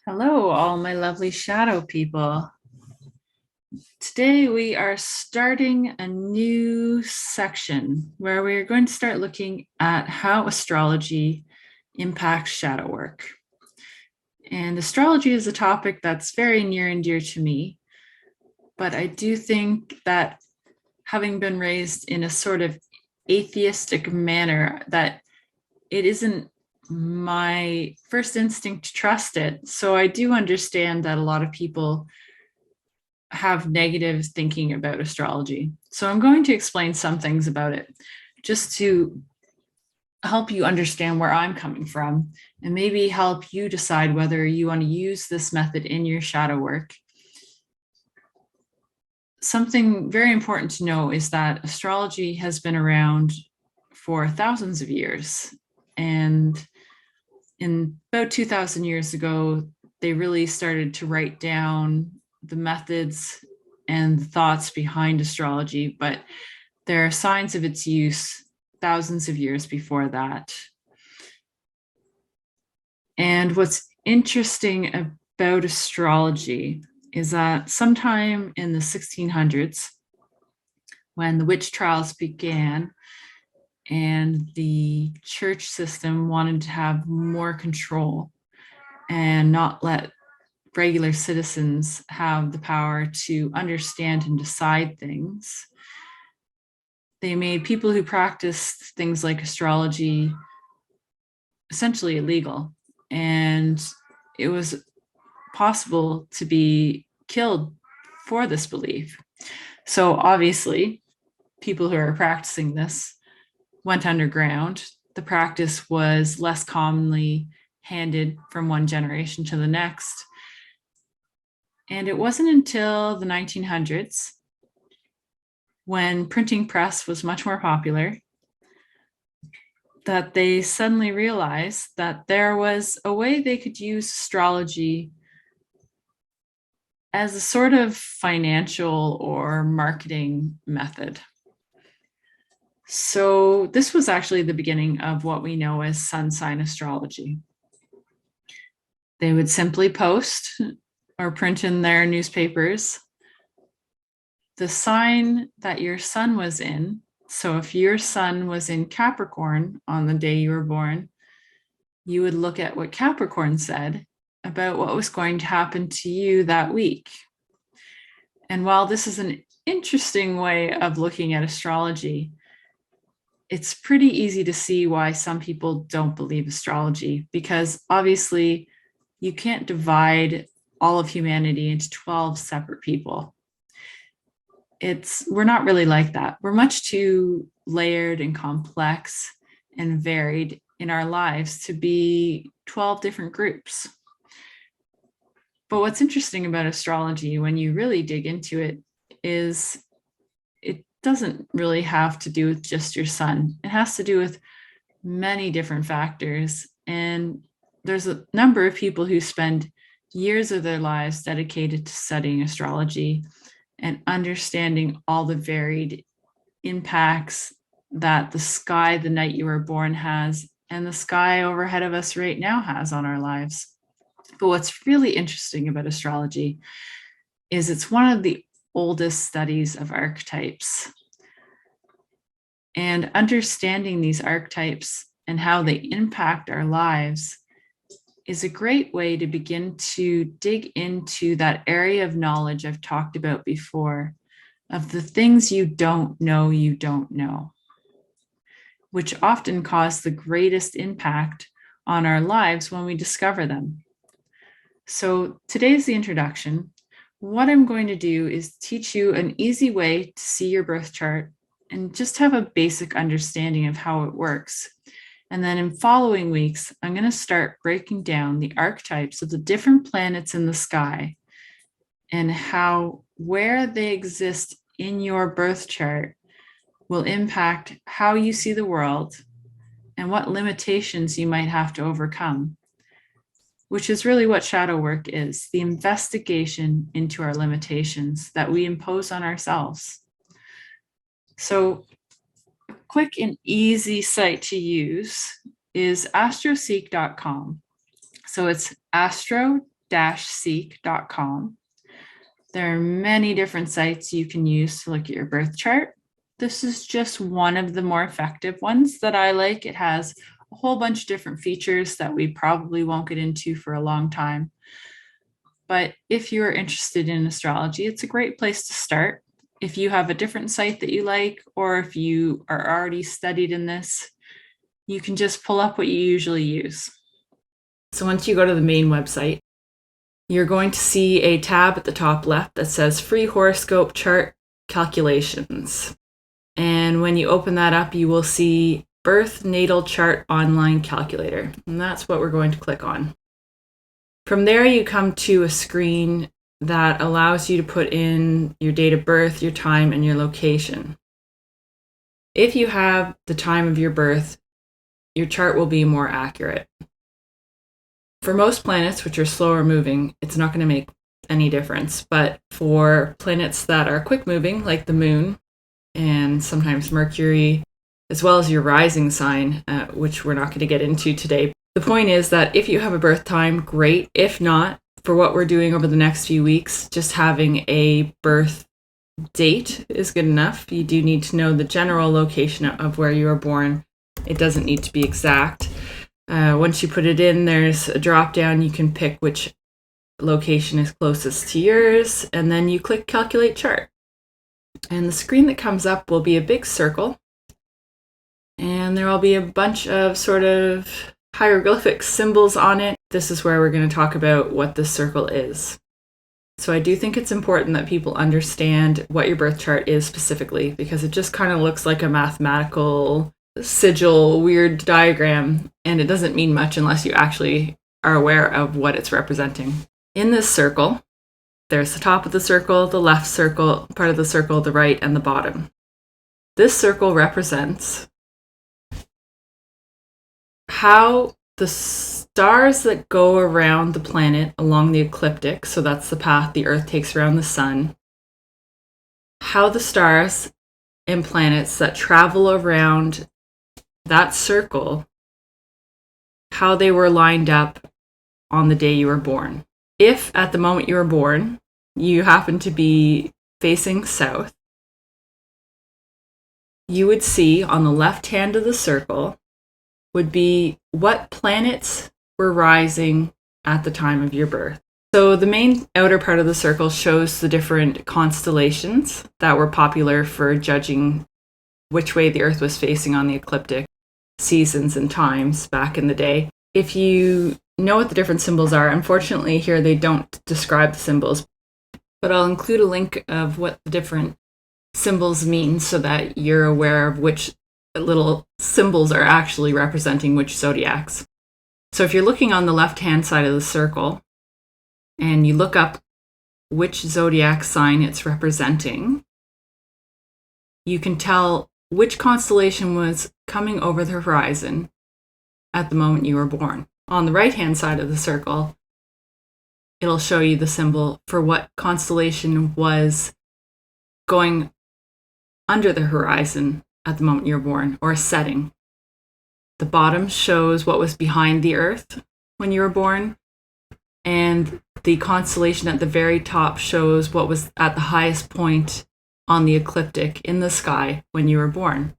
Hello, all my lovely shadow people. Today we are starting a new section where we're going to start looking at how astrology impacts shadow work. And astrology is a topic that's very near and dear to me, but I do think that having been raised in a sort of atheistic manner, that it isn't my first instinct to trust it. So I do understand that a lot of people have negative thinking about astrology. So I'm going to explain some things about it just to help you understand where I'm coming from and maybe help you decide whether you want to use this method in your shadow work. Something very important to know is that astrology has been around for thousands of years. And in about 2000 years ago, they really started to write down the methods and the thoughts behind astrology, but there are signs of its use thousands of years before that. And what's interesting about astrology is that sometime in the 1600s, when the witch trials began and the church system wanted to have more control and not let regular citizens have the power to understand and decide things, they made people who practiced things like astrology essentially illegal. And it was possible to be killed for this belief. So obviously, people who are practicing this went underground. The practice was less commonly handed from one generation to the next. And it wasn't until the 1900s, when printing press was much more popular, that they suddenly realized that there was a way they could use astrology as a sort of financial or marketing method. So this was actually the beginning of what we know as sun sign astrology. They would simply post or print in their newspapers the sign that your sun was in. So if your sun was in Capricorn on the day you were born, you would look at what Capricorn said about what was going to happen to you that week. And while this is an interesting way of looking at astrology, it's pretty easy to see why some people don't believe astrology, because obviously you can't divide all of humanity into 12 separate people. We're not really like that. We're much too layered and complex and varied in our lives to be 12 different groups. But what's interesting about astrology when you really dig into it is it doesn't really have to do with just your sun. It has to do with many different factors. And there's a number of people who spend years of their lives dedicated to studying astrology and understanding all the varied impacts that the sky the night you were born has and the sky overhead of us right now has on our lives. But what's really interesting about astrology is it's one of the oldest studies of archetypes. And understanding these archetypes and how they impact our lives is a great way to begin to dig into that area of knowledge I've talked about before, of the things you don't know, which often cause the greatest impact on our lives when we discover them. So today's the introduction. What I'm going to do is teach you an easy way to see your birth chart and just have a basic understanding of how it works. And then in following weeks, I'm going to start breaking down the archetypes of the different planets in the sky and how where they exist in your birth chart will impact how you see the world and what limitations you might have to overcome, which is really what shadow work is, the investigation into our limitations that we impose on ourselves. So a quick and easy site to use is astroseek.com. So it's astro-seek.com. simplistic-seek.com. There are many different sites you can use to look at your birth chart. This is just one of the more effective ones that I like. It has a whole bunch of different features that we probably won't get into for a long time. But if you're interested in astrology, it's a great place to start. If you have a different site that you like, or if you are already studied in this, you can just pull up what you usually use. So once you go to the main website, you're going to see a tab at the top left that says Free Horoscope Chart Calculations. And when you open that up, you will see Birth Natal Chart Online Calculator. And that's what we're going to click on. From there, you come to a screen that allows you to put in your date of birth, your time, and your location. If you have the time of your birth, your chart will be more accurate. For most planets, which are slower moving, it's not going to make any difference. But for planets that are quick moving, like the moon and sometimes Mercury, as well as your rising sign, which we're not going to get into today. The point is that if you have a birth time, great. If not, for what we're doing over the next few weeks, just having a birth date is good enough. You do need to know the general location of where you were born. It doesn't need to be exact. Once you put it in, there's a drop down. You can pick which location is closest to yours, and then you click Calculate Chart. And the screen that comes up will be a big circle, and there will be a bunch of sort of hieroglyphic symbols on it. This is where we're going to talk about what this circle is. So I do think it's important that people understand what your birth chart is specifically, because it just kind of looks like a mathematical sigil, weird diagram, and it doesn't mean much unless you actually are aware of what it's representing. In this circle, there's the top of the circle, the left circle, part of the circle, the right, and the bottom. This circle represents how the stars that go around the planet along the ecliptic, so that's the path the Earth takes around the sun, how the stars and planets that travel around that circle, how they were lined up on the day you were born. If at the moment you were born, you happen to be facing south, you would see on the left hand of the circle would be what planets were rising at the time of your birth. So the main outer part of the circle shows the different constellations that were popular for judging which way the Earth was facing on the ecliptic seasons and times back in the day. If you know what the different symbols are, unfortunately here they don't describe the symbols, but I'll include a link of what the different symbols mean so that you're aware of which little symbols are actually representing which zodiacs. So if you're looking on the left-hand side of the circle and you look up which zodiac sign it's representing, you can tell which constellation was coming over the horizon at the moment you were born. On the right-hand side of the circle, it'll show you the symbol for what constellation was going under the horizon at the moment you were born, or setting. The bottom shows what was behind the Earth when you were born, and the constellation at the very top shows what was at the highest point on the ecliptic in the sky when you were born.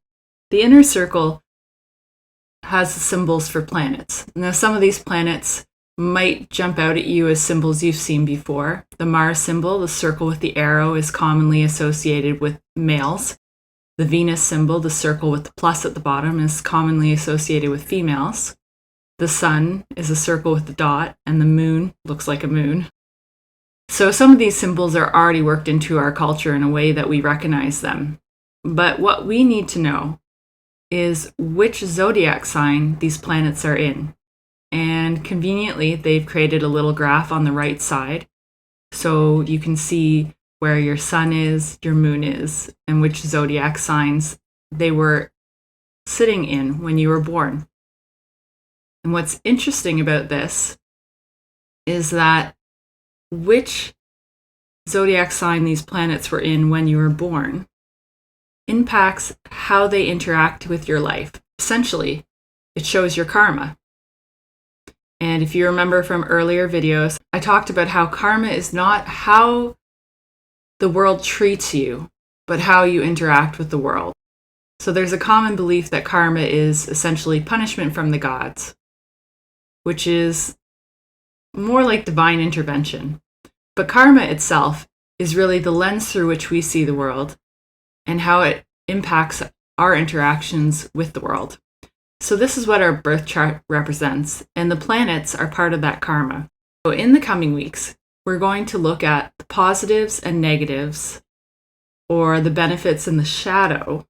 The inner circle has the symbols for planets. Now, some of these planets might jump out at you as symbols you've seen before. The Mars symbol, the circle with the arrow, is commonly associated with males. The Venus symbol, the circle with the plus at the bottom, is commonly associated with females. The sun is a circle with the dot, and the moon looks like a moon. So some of these symbols are already worked into our culture in a way that we recognize them. But what we need to know is which zodiac sign these planets are in. And conveniently, they've created a little graph on the right side, so you can see where your sun is, your moon is, and which zodiac signs they were sitting in when you were born. And what's interesting about this is that which zodiac sign these planets were in when you were born impacts how they interact with your life. Essentially, it shows your karma. And if you remember from earlier videos, I talked about how karma is not how the world treats you, but how you interact with the world. So there's a common belief that karma is essentially punishment from the gods, which is more like divine intervention. But karma itself is really the lens through which we see the world and how it impacts our interactions with the world. So this is what our birth chart represents, and the planets are part of that karma. So in the coming weeks, we're going to look at the positives and negatives, or the benefits and the shadow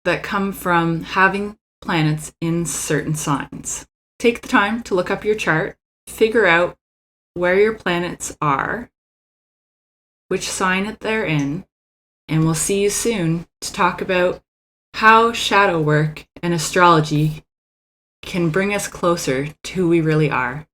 that come from having planets in certain signs. Take the time to look up your chart, figure out where your planets are, which sign they're in, and we'll see you soon to talk about how shadow work and astrology can bring us closer to who we really are.